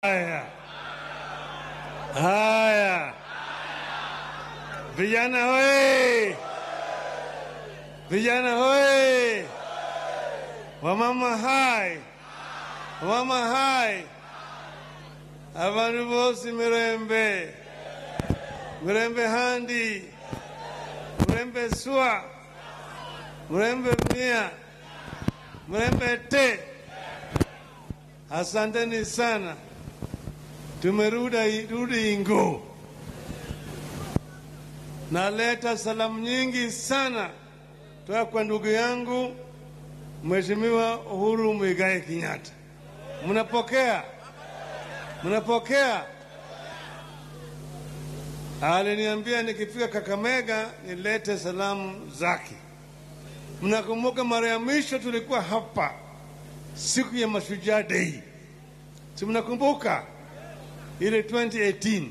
Haya, haya, vijana hoye, vijana hoye, wamama hai, wamama hai, abantu bose mirembe, mirembe handi, mirembe swa, mirembe mia, mirembe te. Asanteni sana. Tumerudi Ingo. Naleta salamu nyingi sana toka kwa ndugu yangu Mheshimiwa Uhuru Muigai Kenyatta. Mnapokea? Mnapokea? Aliniambia nikifika Kakamega nilete salamu zake. Mnakumbuka mara ya mwisho tulikuwa hapa siku ya Mashujaa Day. Si mnakumbuka? Ile 2018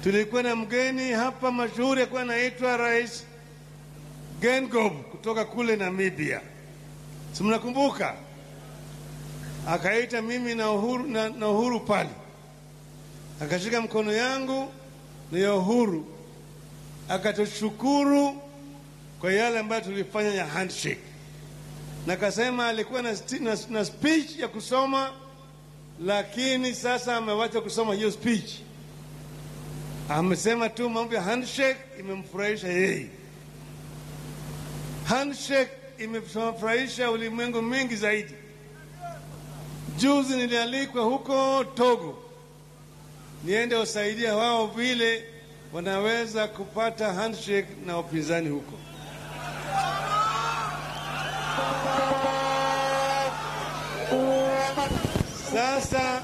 tulikuwa na mgeni hapa mashuhuri alikuwa anaitwa Rais Geingob kutoka kule Namibia. Si mnakumbuka? Akaita mimi na Uhuru pale. Akashika mkono yangu na Uhuru. Akatushukuru kwa yale ambayo tulifanya ya handshake. Na kasema alikuwa na speech ya kusoma, lakini sasa amewacha kusoma hiyo speech. Amesema tu mambo ya handshake imemfurahisha yeye. Handshake imemfurahisha ulimwengu mingi zaidi. Juzi nilialikwa huko Togo niende usaidia wao vile wanaweza kupata handshake na upinzani huko. Sasa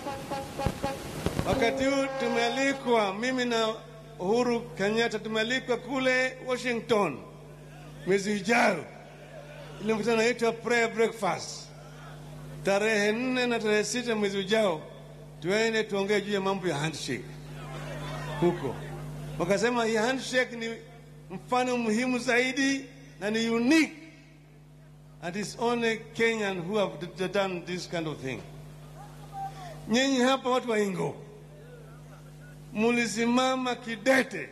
wakati huu tumealikwa, mimi na Uhuru Kenyatta tumealikwa kule Washington mwezi ujao. Ile mkutano inaitwa prayer breakfast. Tarehe 4 na tarehe 6 mwezi ujao tuende tuongee juu ya mambo ya handshake huko. Wakasema hii handshake ni mfano muhimu zaidi na ni unique, and it's only Kenyan who have done this kind of thing. Nyinyi hapa watu wa Ingo mulisimama kidete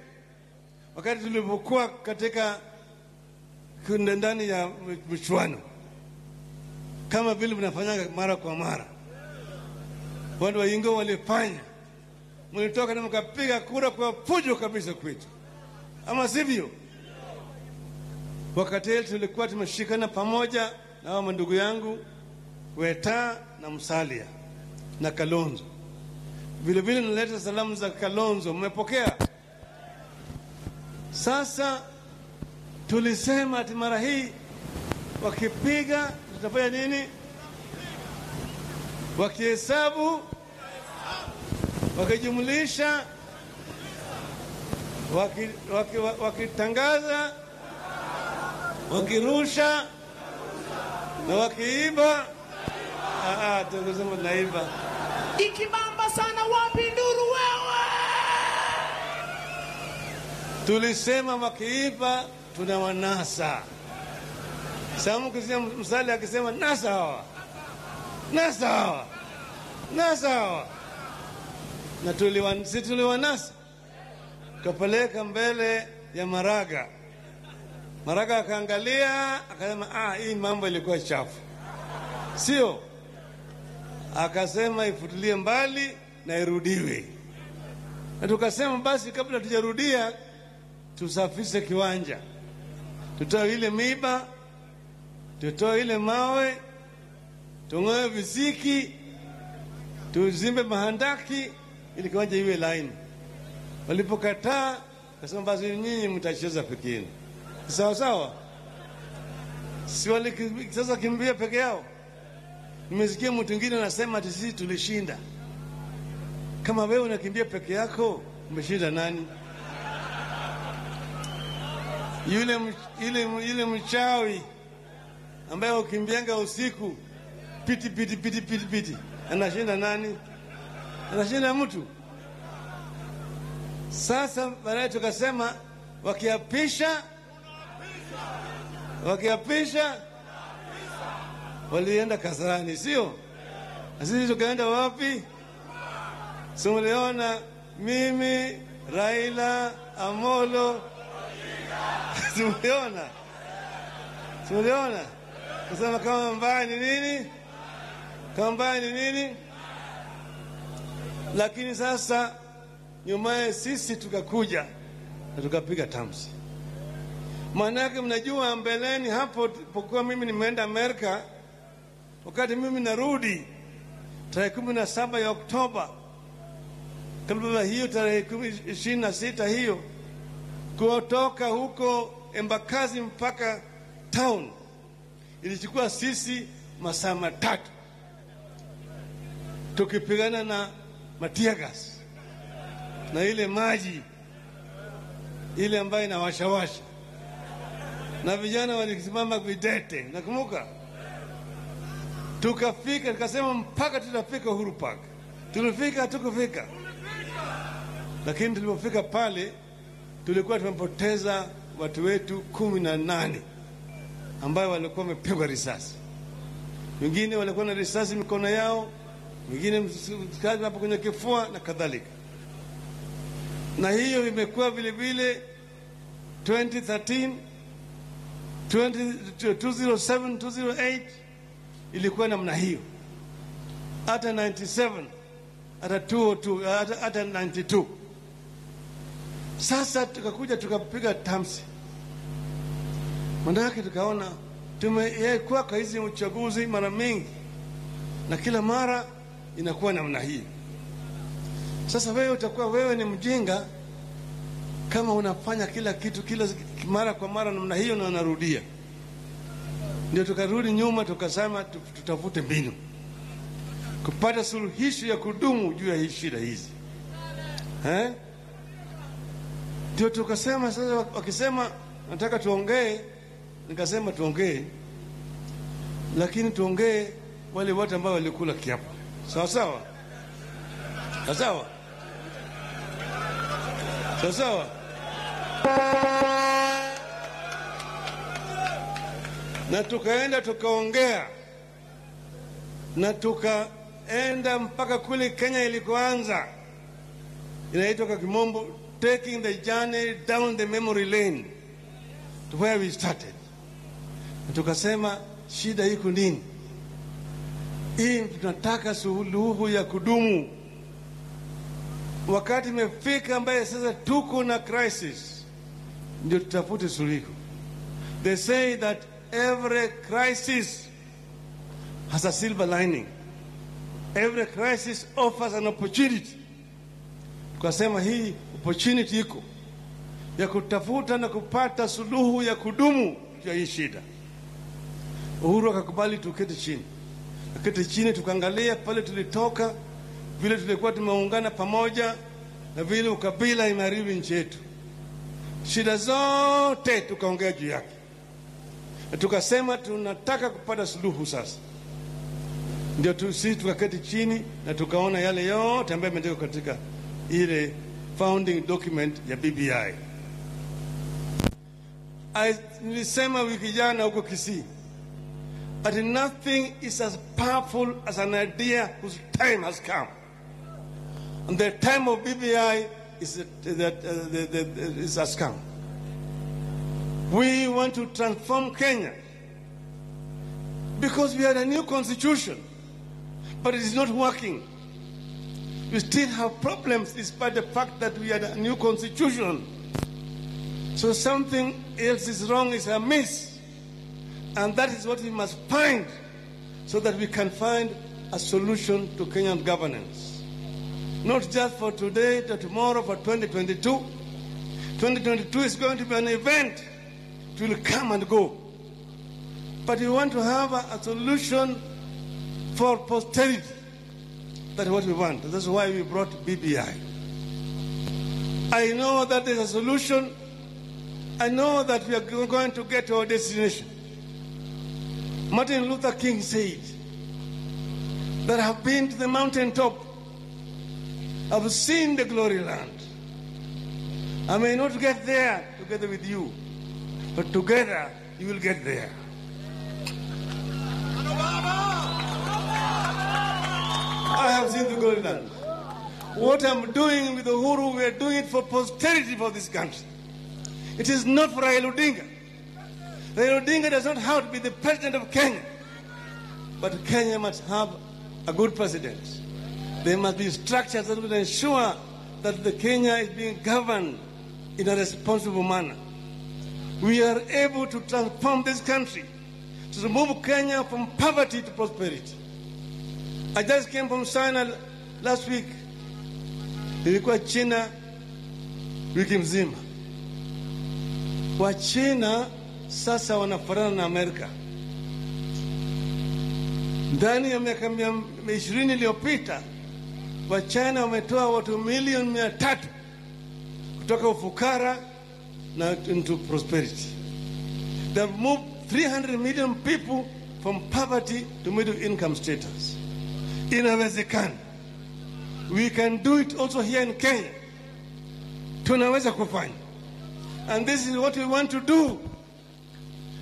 wakati tulipokuwa katika ndani ya mchuano, kama vile mnafanyanga mara kwa mara. Watu wa Ingo walifanya, mlitoka na mkapiga kura kwa fujo kabisa kwetu, ama sivyo? Wakati ile tulikuwa tumeshikana pamoja na hao ndugu yangu Weta na Musalia na Kalonzo. Vile vile naleta salamu za Kalonzo, mmepokea? Sasa tulisema ati mara hii wakipiga tutafanya nini? Wakihesabu, wakijumlisha, wakitangaza, wakirusha na wakiiba. Tukisema naiba ikibamba sana, wapi nduru wewe? Tulisema wakiiba tunawanasa. Samu kisema Musalia akisema nasa hawa, nasa hawa, nasa hawa. Na tuliwanasa, kapeleka mbele ya Maraga. Maraga akaangalia akasema hii mambo ilikuwa chafu, sio? Akasema ifutilie mbali na irudiwe. Na tukasema basi kabla tujarudia tusafishe kiwanja, tutoe ile miba, tutoe ile mawe, tung'oe visiki, tuzimbe mahandaki ili kiwanja iwe laini. Walipokataa kasema basi nyinyi mtacheza peke yenu. Sawa sawa? Si sasa kimbia peke yao. Nimesikia mtu mwingine anasema ati sisi tulishinda. Kama wewe unakimbia peke yako, umeshinda nani? Yule mchawi ambaye ukimbianga usiku piti anashinda nani? Anashinda mtu. Sasa baadaye tukasema wakiapisha walienda Kasarani, sio? Sisi tukaenda wapi? Simuliona mimi Raila Amolo. Simuliona kusema kama mbaya ni nini, kama mbaya ni nini. Lakini sasa nyumaye sisi tukakuja na tukapiga tamsi. Maana yake mnajua, mbeleni hapo pokuwa mimi nimeenda Amerika, wakati mimi narudi tarehe 17 ya Oktoba, kabla hiyo tarehe 26 hiyo, kutoka huko Embakasi mpaka town ilichukua sisi masaa 3 tukipigana na matiagas na ile maji ile ambayo inawashawasha, na vijana walisimama videte. Nakumbuka tukafika, tukasema mpaka tutafika Uhuru Park. Tulifika, tukufika, lakini tulipofika pale tulikuwa tumepoteza watu wetu 18 ambao walikuwa wamepigwa risasi. Wengine walikuwa na risasi mikono yao, wengine msikali hapo kwenye kifua na kadhalika. Na hiyo imekuwa vile vile 2013, 2007, 2008 ilikuwa namna hiyo, hata 97, hata 202, hata 92. Sasa tukakuja tukapiga tamsi. Maana tukaona tumekuwa kwa hizi uchaguzi mara mingi na kila mara inakuwa namna hii. Sasa wewe utakuwa wewe ni mjinga kama unafanya kila kitu kila mara kwa mara namna hiyo na unarudia. Ndio tukarudi nyuma tukasema tutafute mbinu kupata suluhisho ya kudumu juu ya hii shida hizi. Ndio tukasema sasa, wakisema nataka tuongee, nikasema tuongee, lakini tuongee wale watu ambao walikula kiapo. Sawa sawa? Sawa sawa. Na tukaenda tukaongea, na tukaenda mpaka kule Kenya ilikoanza, inaitwa kwa kimombo taking the journey down the memory lane to where we started. Na tukasema shida iko nini? Hii tunataka suluhu ya kudumu. Wakati imefika ambaye sasa tuko na crisis, ndio tutafute suluhu. They say that every crisis has a silver lining. Every crisis offers an opportunity. Tukasema hii opportunity iko ya kutafuta na kupata suluhu ya kudumu ya hii shida. Uhuru akakubali tuketi chini. Tuketi chini tukaangalia pale tulitoka, vile tulikuwa tumeungana pamoja, na vile ukabila imeharibu nchi yetu. Shida zote tukaongea juu yake. Na tukasema tunataka kupata suluhu sasa. Ndio sisi tukaketi chini na tukaona yale yote ambayo yameandikwa katika ile founding document ya BBI. Nilisema wiki jana huko Kisii, that nothing is as powerful as an idea whose time has come. And the time of BBI has come. We want to transform Kenya because we had a new constitution, but it is not working. We still have problems despite the fact that we had a new constitution. So something else is wrong, is amiss. And that is what we must find so that we can find a solution to Kenyan governance. Not just for today, but tomorrow, for 2022. 2022 is going to be an event. It will come and go. But we want to have a solution for posterity. That's what we want. That's why we brought BBI. I know that there's a solution. I know that we are going to get to our destination. Martin Luther King said that I have been to the mountaintop. I've seen the glory land. I may not get there together with you, but together you will get there. I have seen the glory land. What I'm doing with Uhuru, we are doing it for posterity for this country. It is not for Raila Odinga. Raila Odinga does not have to be the president of Kenya. But Kenya must have a good president. There must be structures that will ensure that the Kenya is being governed in a responsible manner. We are able to transform this country, to remove Kenya from poverty to prosperity. I just came from China last week. Nilikuwa China wiki mzima. Wa China sasa wanafanana na Amerika. Ndani ya miaka 20 iliyopita, wa China wametoa watu milioni 300 kutoka ufukara na into prosperity. They have moved 300 million people from poverty to middle income status. Inawezekana. We can do it also here in Kenya. Tunaweza kufanya. And this is what we want to do.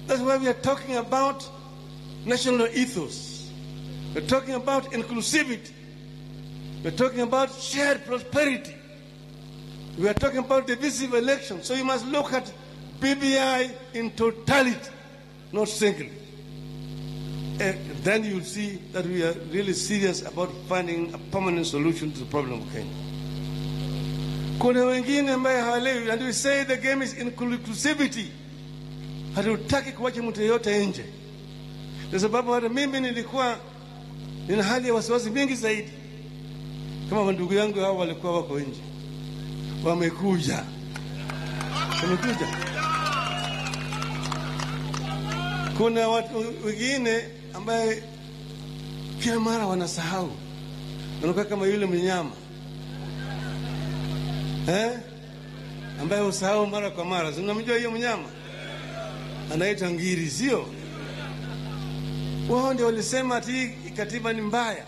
That's why we are talking about national ethos. We're talking about inclusivity. We're talking about shared prosperity. We are talking about divisive elections. So you must look at BBI in totality, not singly. And then you'll see that we are really serious about finding a permanent solution to the problem of Kenya. Kuna wengine ambaye hawalewi, and we say the game is inclusivity. Hatutaki kuacha mtu yeyote nje. Kwa sababu hata mimi nilikuwa nina hali ya wasiwasi mingi zaidi. Kama ndugu yangu hao walikuwa wako nje. Wamekuja. Kuna watu wengine ambaye kila mara wanasahau. Wanakuwa kama yule mnyama. Ambaye usahau mara kwa mara. Unamjua hiyo mnyama? Anaitwa ngiri, sio? Wao ndio walisema ati katiba ni mbaya,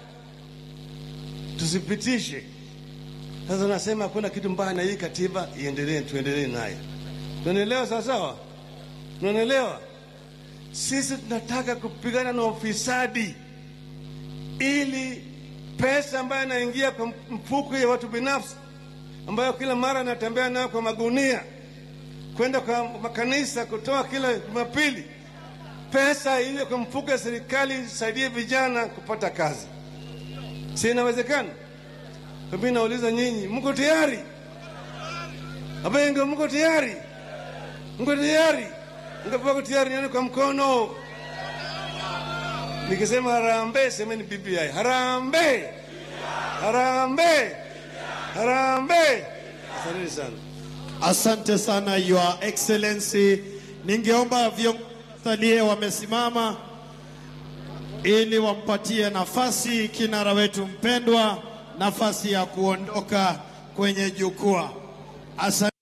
tusipitishe. Sasa nasema hakuna kitu mbaya na hii katiba, iendelee, tuendelee nayo. Tunaelewa sawa? Tunaelewa? Sisi tunataka kupigana na ufisadi, ili pesa ambayo inaingia kwa mfuko ya watu binafsi, ambayo kila mara natembea nayo kwa magunia kwenda kwa makanisa kutoa kila Jumapili, pesa ile kwa mfuko ya serikali isaidie vijana kupata kazi. Si inawezekana? Mimi nauliza nyinyi, mko tayari? Abenga, mko tayari? Mko tayari? Mko tayari? Nione kwa mkono. Nikisema harambee, semeni BBI. Harambee! Harambee! Harambee! Asante sana. Asante sana Your Excellency. Ningeomba viongozi wamesimama ili wampatie nafasi kinara wetu mpendwa nafasi ya kuondoka kwenye jukwaa. Asante.